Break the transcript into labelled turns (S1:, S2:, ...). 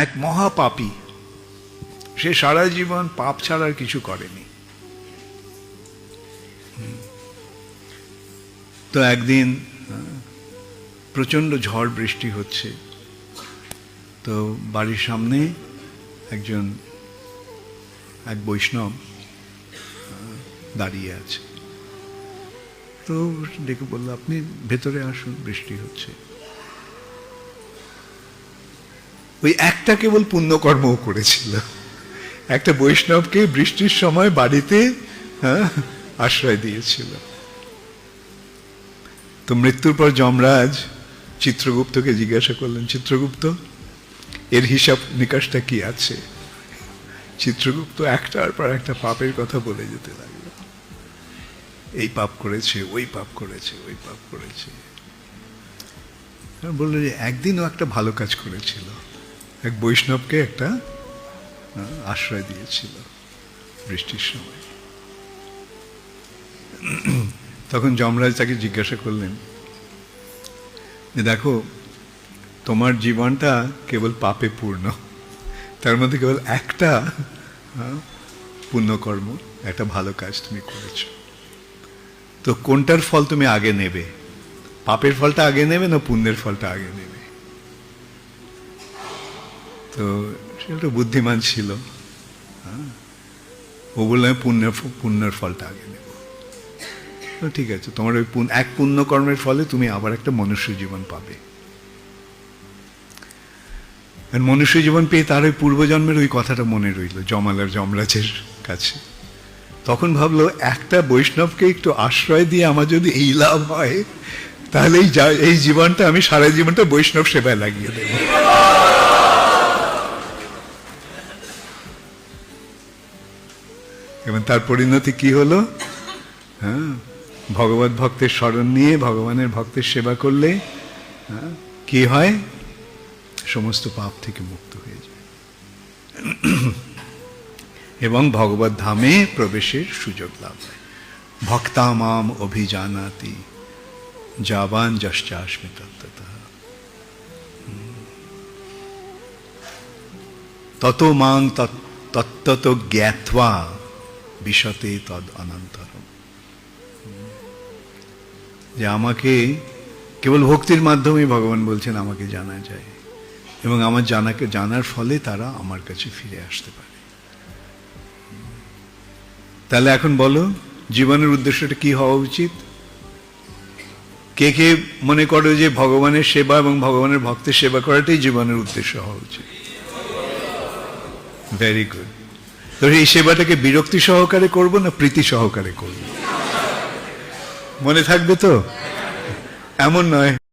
S1: এক মহাপাপী, সে সারা জীবন পাপ ছাড়া আর কিছু করেনি। তো একদিন প্রচন্ড ঝড় বৃষ্টি হচ্ছে, তো বাড়ির সামনে এক বৈষ্ণব দাঁড়িয়ে আছে। তো ডেকে বলল, আপনি ভেতরে আসুন, বৃষ্টি হচ্ছে। ওই একটা কেবল পুণ্যকর্মও করেছিল, একটা বৈষ্ণবকে বৃষ্টির সময় বাড়িতে আশ্রয় দিয়েছিল। তো মৃত্যুর পর যমরাজ চিত্রগুপ্তকে জিজ্ঞাসা করলেন, চিত্রগুপ্ত, এর হিসাব নিকাশটা কি আছে? চিত্রগুপ্ত একটার পর একটা পাপের কথা বলে যেতে লাগলো। এই পাপ করেছে, ওই পাপ করেছে, ওই পাপ করেছে। বললো যে একদিনও একটা ভালো কাজ করেছিল, এক বৈষ্ণবকে একটা আশ্রয় দিয়েছিল বৃষ্টির সময়। তখন যমরাজ তাকে জিজ্ঞাসা করলেন যে দেখো, তোমার জীবনটা কেবল পাপে পূর্ণ, তার মধ্যে কেবল একটা পুণ্যকর্ম, একটা ভালো কাজ তুমি করেছো। তো কোনটার ফল তুমি আগে নেবে? পাপের ফলটা আগে নেবে না পুণ্যের ফলটা আগে নেবে? তো সে একটা বুদ্ধিমান ছিল, ও বললো আমি পুণ্যের ফলটা আগে নেব। তো ঠিক আছে, তোমার ওই এক পুণ্যকর্মের ফলে তুমি আবার একটা মনুষ্য জীবন পাবে। মনুষ্য জীবন পেয়ে তার ওই পূর্বজন্মের ওই কথাটা মনে রইল যমাল আর যমরাজের কাছে। তখন ভাবলো, একটা বৈষ্ণবকে একটু আশ্রয় দিয়ে আমার যদি এই লাভ হয়, তাহলে এই জীবনটা আমি সারা জীবনটা বৈষ্ণব সেবায় লাগিয়ে দেব। এবং তার পরিণতি কি হলো? ভগবত ভক্তের স্মরণ নিয়ে ভগবানের ভক্তের সেবা করলে কি হয়? সমস্ত পাপ থেকে মুক্ত হয়ে যায় এবং ভগবত ধামে প্রবেশের সুযোগ লাভ হয়। ভক্তা মাম অভিজানাতি যাবান যশ্চাস্মি তত্ত্বতঃ তত মাং তত্ত্বত জ্ঞাত্বা বিশতে তদ অনন্তরম। যে আমাকে কেবল ভক্তির মাধ্যমে ভগবান বলছেন আমাকে জানা যায়, এবং আমার জানার ফলে তারা আমার কাছে ফিরে আসতে পারে। তাহলে এখন বলো, জীবনের উদ্দেশ্যটা কি হওয়া উচিত? কে কে মনে করো যে ভগবানের সেবা এবং ভগবানের ভক্তের সেবা করাটাই জীবনের উদ্দেশ্য হওয়া উচিত? Very good. তো এই সেবাটাকে বিরক্তি সহকারে করব না প্রীতি সহকারে করব? মনে থাকবে তো? এমন নয়